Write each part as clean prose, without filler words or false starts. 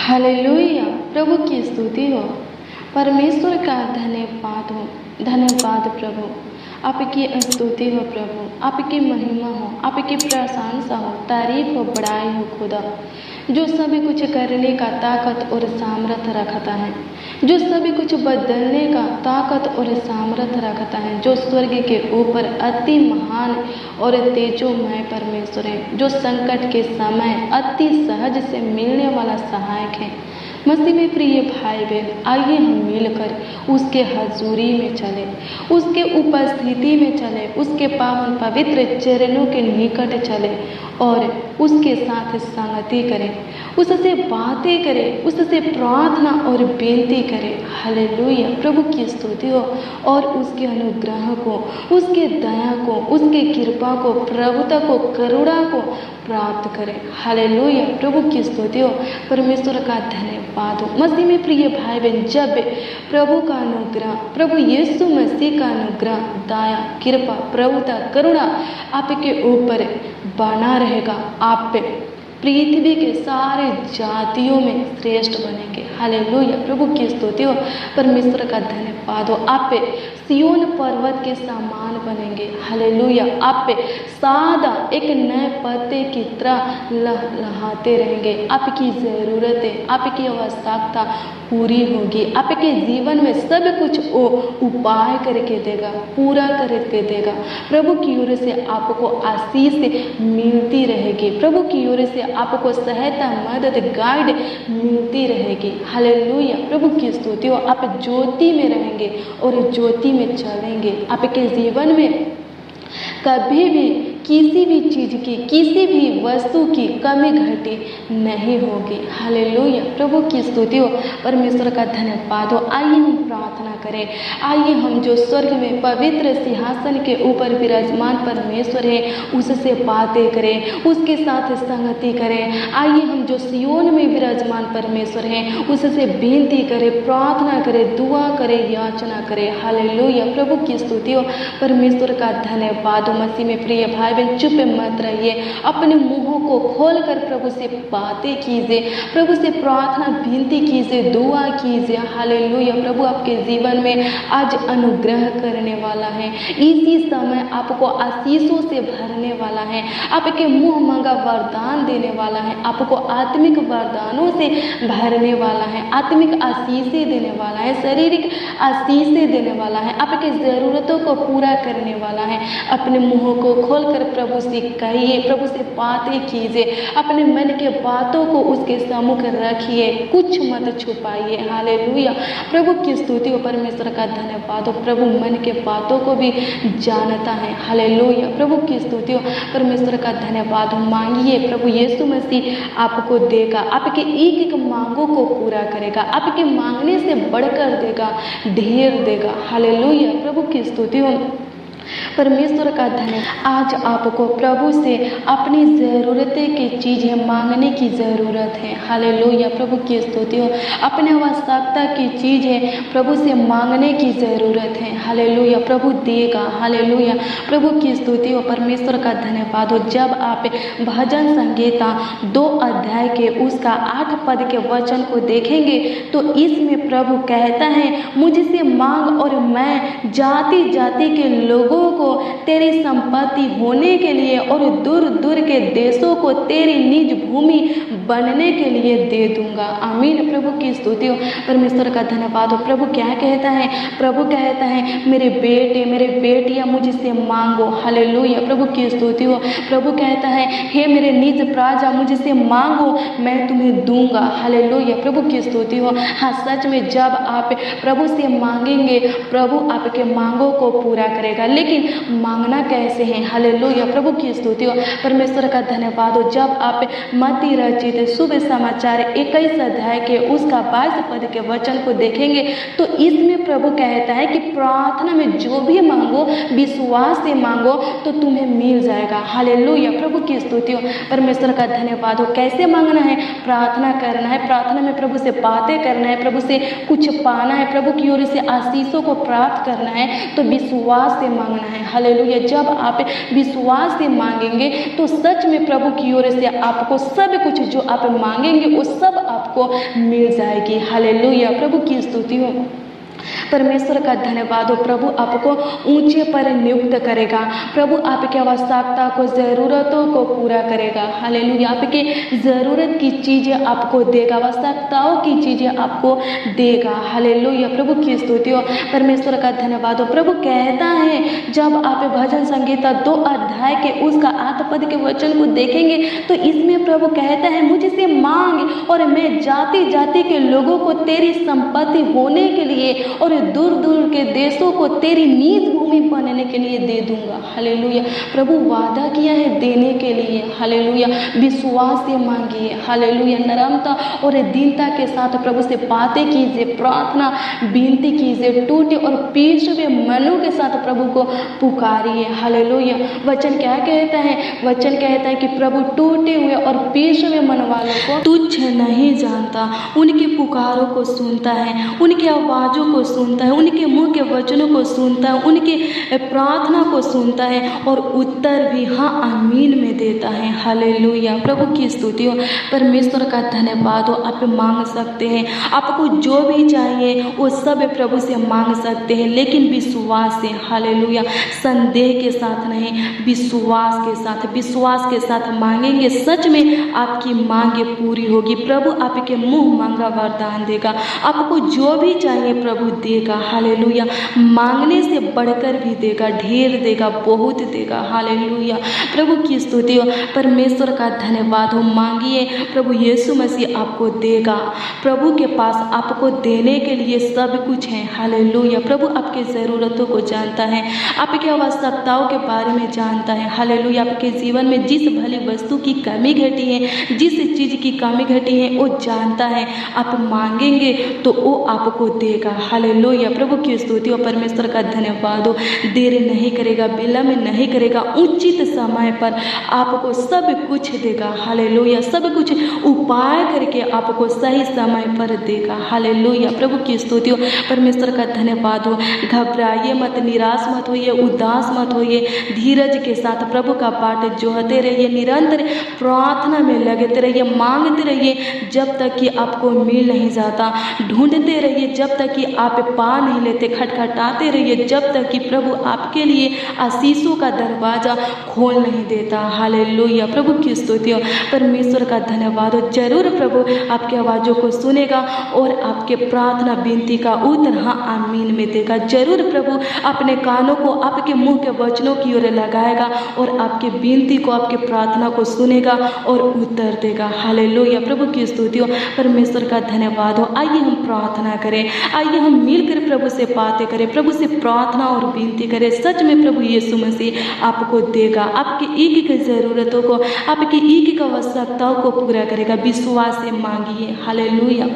Hallelujah. प्रभु की स्तुति हो, परमेश्वर का धन्यवाद हो। धन्यवाद प्रभु, आपकी स्तुति हो प्रभु, आपकी महिमा हो, आपकी प्रशंसा हो, तारीफ हो, बड़ाई हो खुदा, जो सभी कुछ करने का ताकत और सामर्थ रखता है, जो सभी कुछ बदलने का ताकत और सामर्थ रखता है, जो स्वर्ग के ऊपर अति महान और तेजोमय परमेश्वर है, जो संकट के समय अति सहज से मिलने वाला सहायक है। मसीह में प्रिय भाई बहन, आइए हम मिलकर उसके हजूरी में चले, उसके उपस्थिति में चले, उसके पावन पवित्र चरणों के निकट चले और उसके साथ संगति करें, उससे बातें करें, उससे प्रार्थना और बेनती करें। हालेलुया। प्रभु की स्तुति हो और उसके अनुग्रह को, उसके दया को, उसके कृपा को, प्रभुता को, करुणा को प्राप्त करें। हालेलुया। प्रभु की स्तुति हो, परमेश्वर का धन्यवाद हो। मसीह में प्रिय भाई बहन, जब प्रभु का अनुग्रह, प्रभु यीशु मसीह का अनुग्रह, दया, कृपा, प्रभुता, करुणा आपके ऊपर बना रहेगा, आप पे पृथ्वी के सारे जातियों में श्रेष्ठ बनेंगे। हालेलुया। प्रभु की स्तुति हो, परमेश्वर का धन्यवाद हो। आप पे सियोन पर्वत के समान बनेंगे। हालेलुया। आप पे सादा एक नए पत्ते की तरह लहलहाते रहेंगे। आपकी ज़रूरतें, आपकी आवश्यकता पूरी होगी। आपके जीवन में सब कुछ वो उपाय करके देगा, पूरा करके देगा। प्रभु की ओर से आपको आशीष मिलती रहेगी। प्रभु की ओर से आपको सहायता, मदद, गाइड मिलती रहेगी। हालेलुया। प्रभु की स्तुति हो। आप ज्योति में रहेंगे और ज्योति में चलेंगे। आपके जीवन में कभी भी किसी भी चीज़ की, किसी भी वस्तु की कमी घटी नहीं होगी। हालेलुया। प्रभु की स्तुति हो, परमेश्वर का धन्यवाद हो। आइए हम प्रार्थना करें। आइए हम जो स्वर्ग में पवित्र सिंहासन के ऊपर विराजमान परमेश्वर है उससे बातें करें, उसके साथ संगति करें। आइए हम जो सियोन में विराजमान परमेश्वर हैं उससे विनती करें, प्रार्थना करें, दुआ करें, याचना करें। हालेलुया। प्रभु की स्तुति हो, परमेश्वर का धन्यवाद हो। मसीह में प्रिय भाई बहन, चुप मत रहिए, अपने मुंहों को खोलकर प्रभु से बातें कीजिए, प्रभु से प्रार्थना विनती कीजिए, दुआ कीजिए। हालेलुया। प्रभु आपके जीवन में आज अनुग्रह करने वाला है, इसी समय आपको आशीषों से भरने वाला है, आपके मुंह मांगा वरदान देने वाला है, आपको आत्मिक वरदानों से भरने वाला है, आत्मिक आशीषें देने वाला है, शारीरिक आशीषें देने वाला है, आपके ज़रूरतों को पूरा करने वाला है। अपने मुंहों को खोलकर प्रभु से कहिए, प्रभु से बातें कीजिए, अपने मन के बातों को उसके सम्मुख रखिए, कुछ मत छुपाइए। हालेलुया। प्रभु की स्तुति हो, परमेश्वर का धन्यवाद हो। प्रभु मन के बातों को भी जानता है। हालेलुया। प्रभु की स्तुति हो, परमेश्वर का धन्यवाद हो। मांगिए, प्रभु यीशु मसीह आपको देगा, आपके एक एक मांगों को पूरा करेगा, आपके मांगने से बढ़कर देगा, ढेर देगा। हालेलुया। प्रभु की स्तुति हो, परमेश्वर का धन्यवाद। आज आपको प्रभु से अपनी ज़रूरतें की चीज़ें मांगने की ज़रूरत है। हालेलुया। प्रभु की स्तुति हो, अपने आवश्यकता की चीज़ें प्रभु से मांगने की ज़रूरत है। हालेलुया। प्रभु देगा। हालेलुया। प्रभु की स्तुति हो, परमेश्वर का धन्यवाद हो। जब आप भजन संहिता 2 अध्याय के उसका 8 पद के वचन को देखेंगे तो इसमें प्रभु कहता है, मुझसे मांग और मैं जाति जाति के लोगों को तेरी संपत्ति होने के लिए और दूर दूर के देशों को तेरी निज भूमि बनने के लिए दे दूंगा। आमीन। प्रभु की स्तुति हो, परमेश्वर का धन्यवाद हो। प्रभु क्या कहता है? प्रभु कहता है, मेरे बेटे, मेरे बेटियां मुझसे मांगो। हालेलुया। प्रभु की स्तुति हो। प्रभु कहता है, हे मेरे निज प्रजा मुझसे मांगो, मैं तुम्हें दूंगा। हालेलुया। प्रभु की स्तुति हो। हाँ, सच में जब आप प्रभु से मांगेंगे, प्रभु आपके मांगों को पूरा करेगा। लेकिन मांगना कैसे है? हालेलुया। प्रभु की स्तुति हो, परमेश्वर का धन्यवाद हो। जब आप मत्ती रचित शुभ समाचार 21 अध्याय के उसका 22 पद के वचन को देखेंगे तो इसमें प्रभु कहता है कि प्रार्थना में जो भी मांगो विश्वास से मांगो तो तुम्हें मिल जाएगा। हालेलुया। प्रभु की स्तुति हो, परमेश्वर का धन्यवाद हो। कैसे मांगना है? प्रार्थना करना है, प्रार्थना में प्रभु से बातें करना है, प्रभु से कुछ पाना है, प्रभु की ओर से आशीषों को प्राप्त करना है तो विश्वास से मांगना होना है। हालेलुया। जब आप विश्वास से मांगेंगे तो सच में प्रभु की ओर से आपको सब कुछ जो आप मांगेंगे वो सब आपको मिल जाएगी। हालेलुया। प्रभु की स्तुति हो, परमेश्वर का धन्यवाद हो। प्रभु आपको ऊंचे पर नियुक्त करेगा। प्रभु आपकी आवश्यकता को, ज़रूरतों को पूरा करेगा। हालेलुया। आपकी ज़रूरत की चीज़ें आपको देगा, आवश्यकताओं की चीज़ें आपको देगा। हालेलुया। प्रभु की स्तुति हो, परमेश्वर का धन्यवाद हो। प्रभु कहता है, जब आप भजन संगीता 2 अध्याय के उसका 8 पद के वचन को देखेंगे तो इसमें प्रभु कहता है, मुझसे मांग और मैं जाति जाति के लोगों को तेरी संपत्ति होने के लिए और दूर दूर के देशों को तेरी नीज भूमि बनने के लिए दे दूंगा। हालेलुया। प्रभु वादा किया है देने के लिए। हालेलुया। विश्वास से मांगिए। हालेलुया। नरमता और दीनता के साथ प्रभु से बातें कीजिए, प्रार्थना विनती कीजिए, टूटे और पीछे हुए मनों के साथ प्रभु को पुकारिए। हालेलुया। वचन क्या कहता है? वचन कहता है कि प्रभु टूटे हुए और पीछे हुए मन वालों को तुच्छ नहीं जानता, उनकी पुकारों को सुनता है, उनकी आवाज़ों को सुनता है, उनके मुंह के वचनों को सुनता है, उनकी प्रार्थना को सुनता है और उत्तर भी हाँ आमीन में देता है। हालेलुया। प्रभु की स्तुति हो, परमेश्वर का धन्यवाद हो। आप मांग सकते हैं, आपको जो भी चाहिए वो सब प्रभु से मांग सकते हैं, लेकिन विश्वास से। हालेलुया। संदेह के साथ नहीं, विश्वास के साथ मांगेंगे, सच में आपकी मांगे पूरी होगी। प्रभु आपके मुंह मांगा वरदान देगा, आपको जो भी चाहिए प्रभु देगा। हालेलुया। मांगने से बढ़कर भी देगा, ढेर देगा, बहुत देगा। हालेलुया। प्रभु की स्तुति हो, परमेश्वर का धन्यवाद हो। मांगिए, प्रभु यीशु मसीह आपको देगा। प्रभु के पास आपको देने के लिए सब कुछ है। हालेलुया। प्रभु आपके ज़रूरतों को जानता है, आपकी आवश्यकताओं के बारे में जानता है। हालेलुया। आपके जीवन में जिस भली वस्तु की कमी घटी है, जिस चीज़ की कमी घटी है, वो जानता है। आप मांगेंगे तो वो आपको देगा। हालेलुया। प्रभु की स्तुति हो, परमेश्वर का धन्यवाद हो। देर नहीं करेगा, विलंब नहीं करेगा, उचित समय पर आपको सब कुछ देगा। हालेलुया। सब कुछ उपाय करके आपको सही समय पर देगा। हालेलुया। प्रभु की स्तुति हो, परमेश्वर का धन्यवाद हो। घबराइए मत, निराश मत होइए, उदास मत होइए, धीरज के साथ प्रभु का पाठ जोहते रहिए, निरंतर प्रार्थना में लगते रहिए, मांगते रहिए जब तक कि आपको मिल नहीं जाता, ढूंढते रहिए जब तक कि आप पा नहीं लेते, खटखटाते रहिए जब तक कि प्रभु आपके लिए आशीषों का दरवाजा खोल नहीं देता। हालेलुया। प्रभु की स्तुति हो, परमेश्वर का धन्यवाद हो। जरूर प्रभु आपकी आवाज़ों को सुनेगा और आपके प्रार्थना विनती का उत्तर हाँ आमीन में देगा। जरूर प्रभु अपने कानों को आपके मुंह के वचनों की ओर लगाएगा और आपकी विनती को, आपकी प्रार्थना को सुनेगा और उत्तर देगा। हालेलुया। प्रभु की स्तुति हो, परमेश्वर का धन्यवाद हो। आइए हम प्रार्थना करें, आइए हम मिलकर प्रभु से बातें करें, प्रभु से प्रार्थना और विनती करें। सच में प्रभु यीशु मसीह आपको देगा, आपकी एक एक ज़रूरतों को, आपकी एक एक आवश्यकताओं को पूरा करेगा। विश्वास से मांगिए। हालेलुया।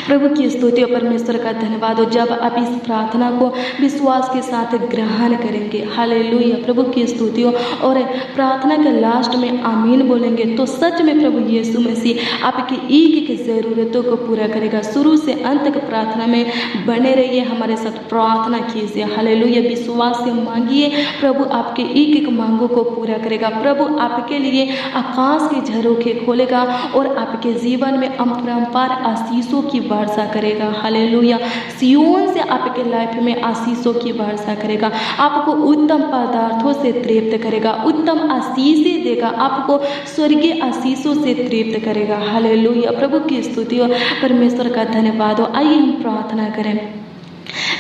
प्रभु की स्तुति और परमेश्वर का धन्यवाद हो। जब आप इस प्रार्थना को विश्वास के साथ ग्रहण करेंगे, हालेलुया, प्रभु की स्तुति हो, और प्रार्थना के लास्ट में आमीन बोलेंगे तो सच में प्रभु यीशु मसीह आपकी एक एक ज़रूरतों को पूरा करेगा। शुरू से अंत तक प्रार्थना में बने रहिए, हमारे साथ प्रार्थना कीजिए। हालेलुया। विश्वास से मांगिए, प्रभु आपके एक एक मांगों को पूरा करेगा। प्रभु आपके लिए आकाश के झरोखे खोलेगा और आपके जीवन में अपरंपार आशीषों की वर्षा करेगा। हालेलुया। सियोन से आपके लाइफ में आशीषों की वर्षा करेगा, आपको उत्तम पदार्थों से तृप्त करेगा, उत्तम आशीषें देगा, आपको स्वर्गीय आशीषों से तृप्त करेगा। हालेलुया। प्रभु की स्तुति हो, परमेश्वर का धन्यवाद हो। आइए हम प्रार्थना करें।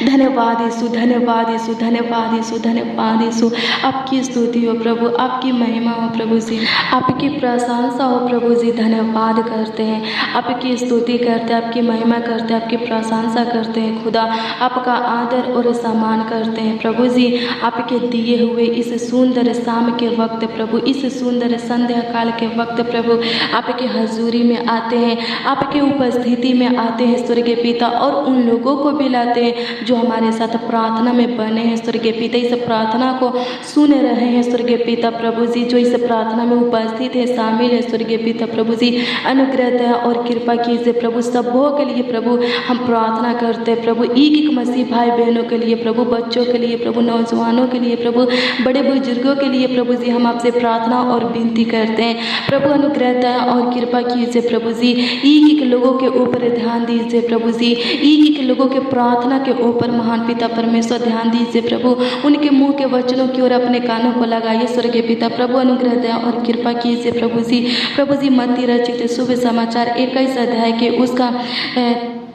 धन्यवाद यीशु, धन्यवाद यीशु, धन्यवाद यीशु, धन्यवाद यीशु। आपकी स्तुति हो प्रभु, आपकी महिमा हो प्रभु जी, आपकी प्रशंसा हो प्रभु जी। धन्यवाद करते हैं, आपकी स्तुति करते हैं, आपकी महिमा करते हैं, आपकी प्रशंसा करते हैं खुदा। आपका आदर और सम्मान करते हैं प्रभु जी। आपके दिए हुए इस सुंदर शाम के वक्त प्रभु, इस सुंदर संध्या काल के वक्त प्रभु, आपके हजूरी में आते हैं, आपके उपस्थिति में आते हैं स्वर्गीय पिता, और उन लोगों को भी लाते हैं जो हमारे साथ प्रार्थना में बने हैं स्वर्गीय पिता, इस प्रार्थना को सुन रहे हैं स्वर्गीय पिता प्रभु जी, जो इस प्रार्थना में उपस्थित है, शामिल है स्वर्गीय पिता प्रभु जी, अनुग्रह दया और कृपा कीजिए प्रभु। सबों के लिए प्रभु हम प्रार्थना करते हैं प्रभु, एक मसीह भाई बहनों के लिए प्रभु, बच्चों के लिए प्रभु, नौजवानों के लिए प्रभु, बड़े बुजुर्गों के लिए प्रभु जी, हम आपसे प्रार्थना और विनती करते हैं प्रभु। अनुग्रह दया और कृपा कीजिए प्रभु जी, एक लोगों के ऊपर ध्यान दीजिए प्रभु जी, एक लोगों के प्रार्थना के ऊपर महान पिता परमेश्वर ध्यान दीजिए प्रभु। उनके मुंह के वचनों की ओर अपने कानों को लगाइए स्वर्गीय पिता प्रभु। अनुग्रह दया और कृपा कीजिए प्रभु जी। मत्ती रचित शुभ समाचार 21 अध्याय के उसका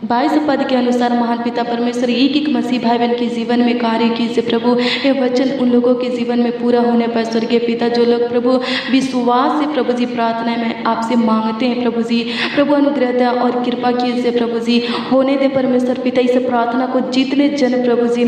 22 पद के अनुसार महान पिता परमेश्वर एक मसीह भाई बहन के जीवन में कार्य कीजिए प्रभु। ये वचन उन लोगों के जीवन में पूरा होने पर स्वर्गीय पिता, जो लोग प्रभु विश्वास से प्रभु जी प्रार्थना में आपसे मांगते हैं प्रभु जी, प्रभु अनुग्रह दया और कृपा कीजिए प्रभु जी। होने दे परमेश्वर पिता इस प्रार्थना को जितने जन प्रभु जी,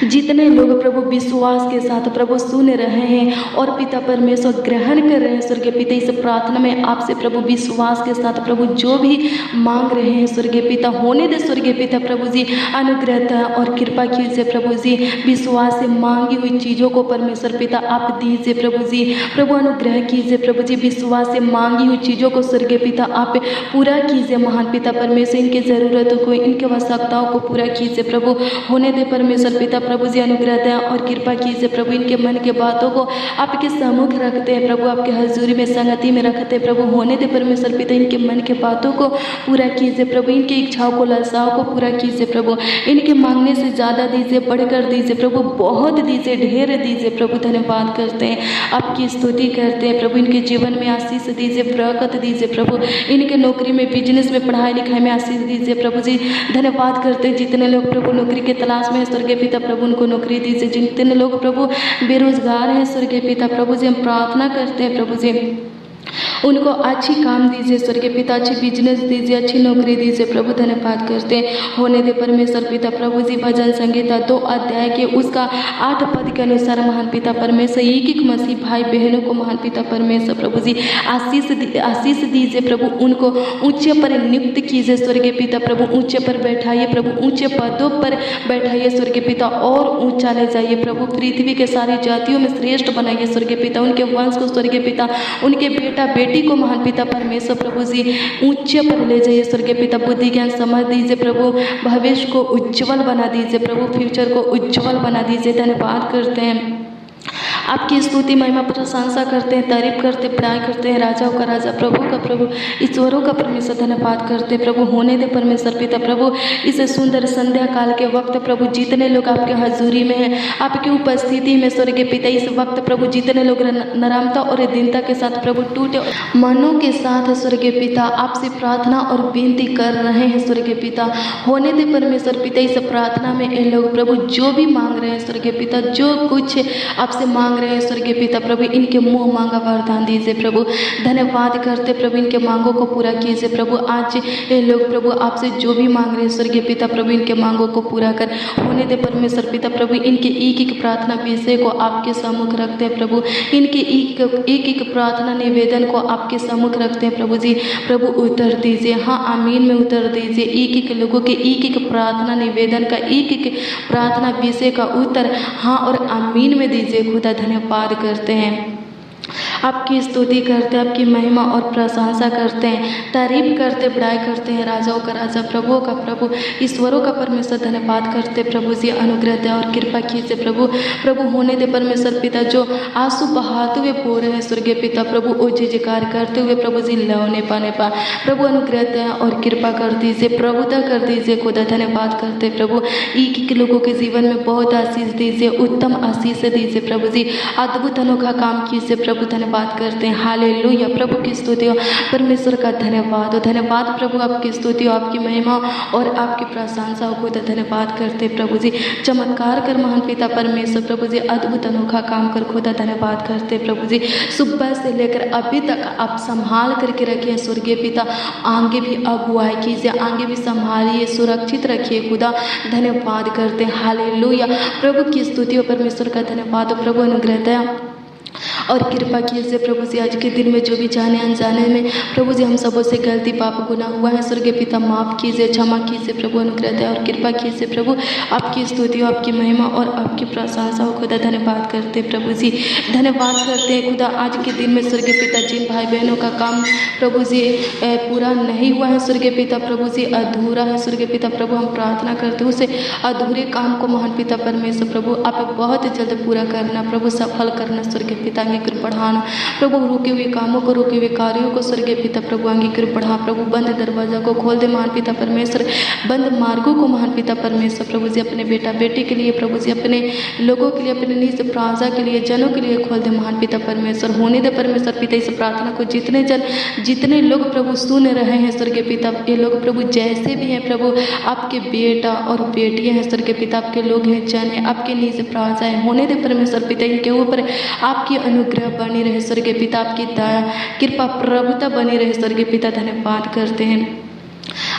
जितने लोग प्रभु विश्वास के साथ प्रभु सुन रहे हैं और पिता परमेश्वर ग्रहण कर रहे हैं स्वर्गीय पिता, इस प्रार्थना में आपसे प्रभु विश्वास के साथ प्रभु जो भी मांग रहे हैं स्वर्गीय पिता, होने दे स्वर्गीय पिता प्रभु जी। अनुग्रह और कृपा कीजिए प्रभु जी। विश्वास से मांगी हुई चीज़ों को परमेश्वर पिता आप दीजिए प्रभु जी। प्रभु अनुग्रह कीजिए प्रभु जी। विश्वास से मांगी हुई चीज़ों को स्वर्गीय पिता आप पूरा कीजिए महान पिता परमेश्वर। इनकी ज़रूरतों को, इनके आवश्यकताओं को पूरा कीजिए प्रभु। होने दे परमेश्वर पिता प्रभु जी। अनुग्रह दया और कृपा कीजिए प्रभु। इनके मन के बातों को आपके सम्मुख रखते हैं प्रभु, आपके हजूरी में संगति में रखते हैं प्रभु। होने दे परमेश्वर पिता इनके मन के बातों को पूरा कीजिए प्रभु। इनकी इच्छाओं को, लालसाओं को पूरा कीजिए प्रभु। इनके मांगने से ज़्यादा दीजिए, बढ़कर दीजिए प्रभु, बहुत दीजिए, ढेर दीजिए प्रभु। धन्यवाद करते हैं, आपकी स्तुति करते हैं प्रभु। इनके जीवन में आशीष दीजिए, बरकत दीजिए प्रभु। इनके नौकरी में, बिजनेस में, पढ़ाई लिखाई में आशीष दीजिए प्रभु जी। धन्यवाद करते हैं जितने लोग प्रभु नौकरी के तलाश में है स्वर्गीय पिता प्रभु उनको नौकरी दीजिए। जितने लोग प्रभु बेरोजगार हैं स्वर्गीय पिता प्रभु जी, हम प्रार्थना करते हैं प्रभु जी, उनको अच्छी काम दीजिए स्वर्गीय पिता, अच्छी बिजनेस दीजिए, अच्छी नौकरी दीजिए प्रभु। धन्यवाद करते हैं, होने दे परमेश्वर पिता प्रभु जी। भजन संहिता 2 अध्याय के उसका 8 पद के अनुसार महान पिता परमेश्वर एक मसीह भाई बहनों को महान पिता परमेश्वर प्रभु जी आशीष दीजिए प्रभु। उनको ऊंचे पर नियुक्त कीजिए स्वर्गीय पिता प्रभु। ऊंचे पर बैठाइए प्रभु, ऊंचे पदों पर बैठाइए स्वर्गीय पिता, और ऊंचा ले जाइए प्रभु। पृथ्वी के सारी जातियों में श्रेष्ठ बनाइए स्वर्गीय पिता। उनके वंश को स्वर्गीय पिता, उनके बेटा बेटी को महान पिता परमेश्वर प्रभु जी ऊंचे पर ले जाइए स्वर्गीय पिता। बुद्धि ज्ञान समझ दीजिए प्रभु। भविष्य को उज्जवल बना दीजिए प्रभु, फ्यूचर को उज्जवल बना दीजिए। धन्यवाद करते हैं, आपकी स्तुति महिमा प्रशंसा करते हैं, तारीफ करते, बड़ाई करते हैं। राजाओं का राजा, प्रभु का प्रभु, ईश्वरों का परमेश्वर धन्यवाद करते हैं प्रभु। होने दे परमेश्वर पिता प्रभु इस सुंदर संध्या काल के वक्त प्रभु, जितने लोग आपके हजूरी में हैं, आपकी उपस्थिति में स्वर्गीय पिता, इस वक्त प्रभु जितने लोग नरामता और दीनता के साथ प्रभु टूटे मनों के साथ स्वर्गीय पिता आपसे प्रार्थना और विनती कर रहे हैं स्वर्गीय पिता। होने दे परमेश्वर पिता इस प्रार्थना में इन लोग प्रभु जो भी मांग रहे हैं स्वर्गीय पिता, जो कुछ आपसे मांग रहे हैं स्वर्गीय पिता प्रभु, इनके मुंह मांगा वरदान दीजिए प्रभु। धन्यवाद करते प्रभु, इनके मांगों को पूरा कीजिए प्रभु। आज ये लोग प्रभु आपसे जो भी मांग रहे हैं स्वर्गीय पिता प्रभु, इनके मांगों को पूरा कर। होने दे परमेश्वर पिता प्रभु, इनके एक प्रार्थना विषय को आपके सम्मुख रखते हैं प्रभु। इनके एक प्रार्थना निवेदन को आपके सम्मुख रखते हैं प्रभु जी। प्रभु उत्तर दीजिए, हाँ आमीन में उत्तर दीजिए। एक लोगों के एक प्रार्थना निवेदन का, एक प्रार्थना विषय का उत्तर हाँ और आमीन में दीजिए खुदा। धन्यवाद करते हैं, आपकी स्तुति करते हैं, आपकी महिमा और प्रशंसा करते हैं, तारीफ करते, बड़ाई करते हैं। राजाओं का राजा, प्रभुओं का प्रभु, ईश्वरों का परमेश्वर धन्यवाद करते प्रभु जी। अनुग्रह दया और कृपा कीजिए प्रभु। प्रभु होने दे परमेश्वर पिता, जो आंसू बहाते हुए पो रहे हैं स्वर्गीय पिता प्रभु, ओ जयकार करते हुए प्रभु जी लौने पाने पा प्रभु अनुग्रह दया और कृपा कर दीजिए, प्रभुता कर दीजिए खुदा। धन्यवाद करते प्रभु, एक लोगों के जीवन में बहुत आशीष दीजिए, उत्तम आशीष दीजिए प्रभु जी। अद्भुत अनोखा काम कीजिए प्रभु। धन्यवाद करते हैं, हालेलुया। प्रभु की स्तुति हो, परमेश्वर का धन्यवाद हो। धन्यवाद प्रभु, आपकी स्तुति हो, आपकी महिमा और आपकी प्रशंसा हो खुदा। धन्यवाद करते प्रभु जी। चमत्कार कर महान पिता परमेश्वर प्रभु जी, अद्भुत अनोखा काम कर खुदा। धन्यवाद करते प्रभु जी। सुबह से लेकर अभी तक आप संभाल करके रखिए स्वर्गीय पिता। आगे भी अगुवाई कीजिए, आगे भी संभालिए, सुरक्षित रखिए खुदा। धन्यवाद करते हैं, हालेलुया। प्रभु की स्तुति हो, परमेश्वर का धन्यवाद हो। प्रभु अनुग्रह दया और कृपा कीजिए प्रभु जी। आज के दिन में जो भी जाने अनजाने में प्रभु जी हम सबों से गलती पाप गुनाह हुआ है, स्वर्गीय पिता माफ़ कीजिए, क्षमा कीजिए प्रभु, अनुग्रह दया और कृपा कीजिए प्रभु। आपकी स्तुति और आपकी महिमा और आपकी प्रशंसा हो खुदा। धन्यवाद करते हैं प्रभु जी, धन्यवाद करते हैं खुदा। आज के दिन में स्वर्गीय पिता जिन भाई बहनों का काम प्रभु जी पूरा नहीं हुआ है स्वर्गीय पिता प्रभु जी, अधूरा है स्वर्गीय पिता प्रभु, हम प्रार्थना करते हैं उसे अधूरे काम को महान पिता परमेश्वर प्रभु आप बहुत जल्द पूरा करना प्रभु, सफल करना स्वर्गीय पिता, अंगीकृत बढ़ाना प्रभु। रुके हुए कामों को, रुके हुए कार्यों को स्वर्गीय पिता प्रभु अंगीकृत बढ़ा प्रभु। बंद दरवाजा को खोल दे महान पिता परमेश्वर, बंद मार्गों को महान पिता परमेश्वर प्रभु जी अपने बेटा बेटी के लिए प्रभु जी, अपने लोगों के लिए, अपने निज प्रजा के लिए, जनों के लिए खोल दे महान पिता परमेश्वर। होने दे परमेश्वर पिता इस प्रार्थना को जितने जन जितने लोग प्रभु सुन रहे हैं स्वर्गीय पिता, ये लोग प्रभु जैसे भी हैं प्रभु आपके बेटा और बेटियां हैं स्वर्गीय पिता, आपके लोग हैं, जन हैं, आपके निज प्रजा है। होने दे परमेश्वर पिता इनके ऊपर आपकी अनुग्रह बनी रहे स्वर्गीय पिता, आपकी दया कृपा प्रभुता बनी रहे स्वर्गीय पिता। धन्यवाद करते हैं,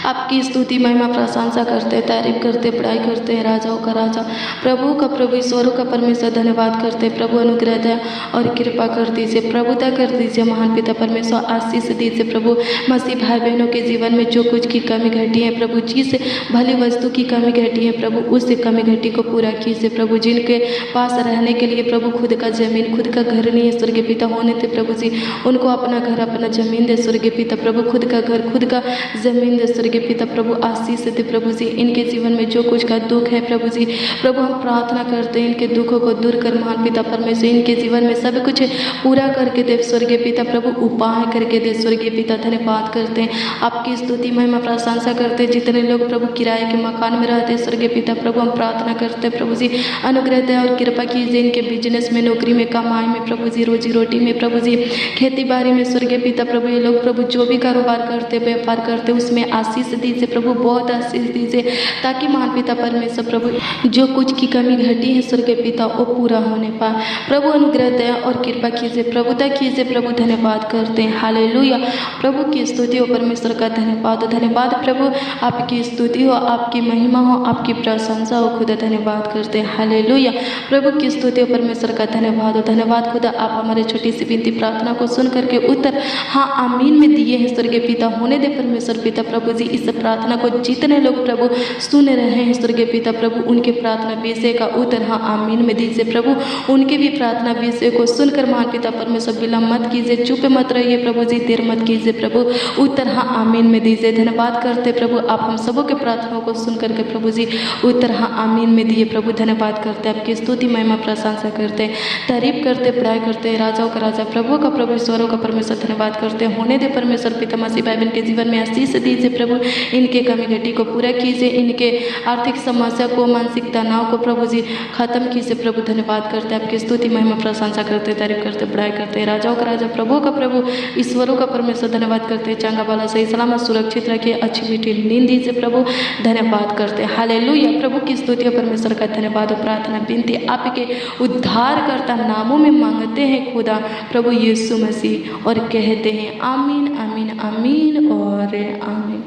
आपकी स्तुति महिमा प्रशंसा करते हैं, तारीफ करते, बड़ाई करते हैं, राजाओं का राजा प्रभु का प्रभु ईश्वरों का परमेश्वर। धन्यवाद करते हैं प्रभु, अनुग्रह दया और कृपा कर दीजिए, प्रभुता कर दीजिए महान पिता परमेश्वर, आशीष दीजिए प्रभु। मसीह भाई बहनों के जीवन में जो कुछ की कमी घटी है प्रभु, जिस भली वस्तु की कमी घटी है प्रभु, उस कमी घटी को पूरा कीजिए प्रभु। जिनके पास रहने के लिए प्रभु खुद का जमीन, खुद का घर नहीं है स्वर्गीय पिता, होने थे प्रभु जी उनको अपना घर, अपना जमीन दे स्वर्गीय पिता प्रभु, खुद का घर, खुद का जमीन दे स्वर्गीय पिता प्रभु। आशीष दे प्रभु जी, इनके जीवन में जो कुछ का दुख है प्रभु जी प्रभु, हम प्रार्थना करते हैं इनके दुखों को दूर कर महान पिता परमेश्वर, इनके जीवन में सब कुछ पूरा करके दे स्वर्गीय पिता प्रभु, उपाय करके दे स्वर्गीय पिता। धन्यवाद करते हैं, आपकी स्तुति महिमा प्रशंसा करते हैं। जितने लोग प्रभु किराए के मकान में रहते हैं स्वर्गीय पिता प्रभु, हम प्रार्थना करते हैं प्रभु जी अनुग्रह दया और कृपा कीजिए, इनके बिजनेस में, नौकरी में, कमाई में प्रभु जी, रोजी रोटी में प्रभु जी, खेती बाड़ी में स्वर्गीय पिता प्रभु, ये लोग प्रभु जो भी कारोबार करते, व्यापार करते, उसमें आशीष दीजिए प्रभु, बहुत आशीष दीजिए, ताकि महान पिता परमेश्वर प्रभु जो कुछ की कमी घटी है स्वर्गीय पिता वो पूरा होने पाए प्रभु। अनुग्रह दया और कृपा कीजिए, प्रभुता कीजिए प्रभु। धन्यवाद करते हैं, हालेलुया। प्रभु की स्तुति हो, परमेश्वर का धन्यवाद हो, धन्यवाद प्रभु, आपकी स्तुति हो, आपकी महिमा हो, आपकी प्रशंसा हो खुदा। धन्यवाद करते हैं, हालेलुया। प्रभु की स्तुति हो, परमेश्वर का धन्यवाद हो, धन्यवाद खुदा। आप हमारे छोटी सी विनती प्रार्थना को सुन करके उत्तर हाँ आमीन में दिए हैं स्वर्गीय पिता। होने दे परमेश्वर पिता प्रभु जी इस प्रार्थना को जितने लोग प्रभु सुन रहे हैं स्वर्गीय पिता प्रभु, उनके प्रार्थना विषय का उत्तर हाँ आमीन में दीजिए प्रभु। उनके भी प्रार्थना विषय को सुनकर महान पिता परमेश्वर विलम्ब मत कीजिए, चुप मत रहिए प्रभु जी, देर मत कीजिए प्रभु, उत्तर हाँ आमीन में दीजिए। धन्यवाद करते प्रभु, आप हम सबों के प्रार्थनाओं को सुन करके प्रभु जी उत्तर हाँ आमीन में दिए प्रभु। धन्यवाद करते, आपकी स्तुति महिमा प्रशंसा करते, तारीफ करते, बड़ाई करते, राजाओं का राजा प्रभु का प्रभु, ईश्वरों का परमेश्वर। धन्यवाद करते, होने दे परमेश्वर पिता मसीह भाई बहन के जीवन में आशीष दीजिए प्रभु, इनके कमी घटी को पूरा कीजिए, इनके आर्थिक समस्या को, मानसिक तनाव को प्रभु जी खत्म कीजिए प्रभु। धन्यवाद करते, आपकी स्तुति महिमा प्रशंसा करते, तारीफ करते, बड़ाई करते, राजाओं का राजा प्रभु का प्रभु, ईश्वरों का परमेश्वर। धन्यवाद करते, चंगा वाला सही सलामत सुरक्षित रखिए, अच्छी मीठी नींद दीजिए प्रभु। धन्यवाद करते, हालेलुया। प्रभु की स्तुति परमेश्वर का धन्यवाद। प्रार्थना विनती आपके उद्धारकर्ता नामों में मांगते हैं खुदा प्रभु यीशु मसीह, और कहते हैं आमीन आमीन आमीन और आमीन।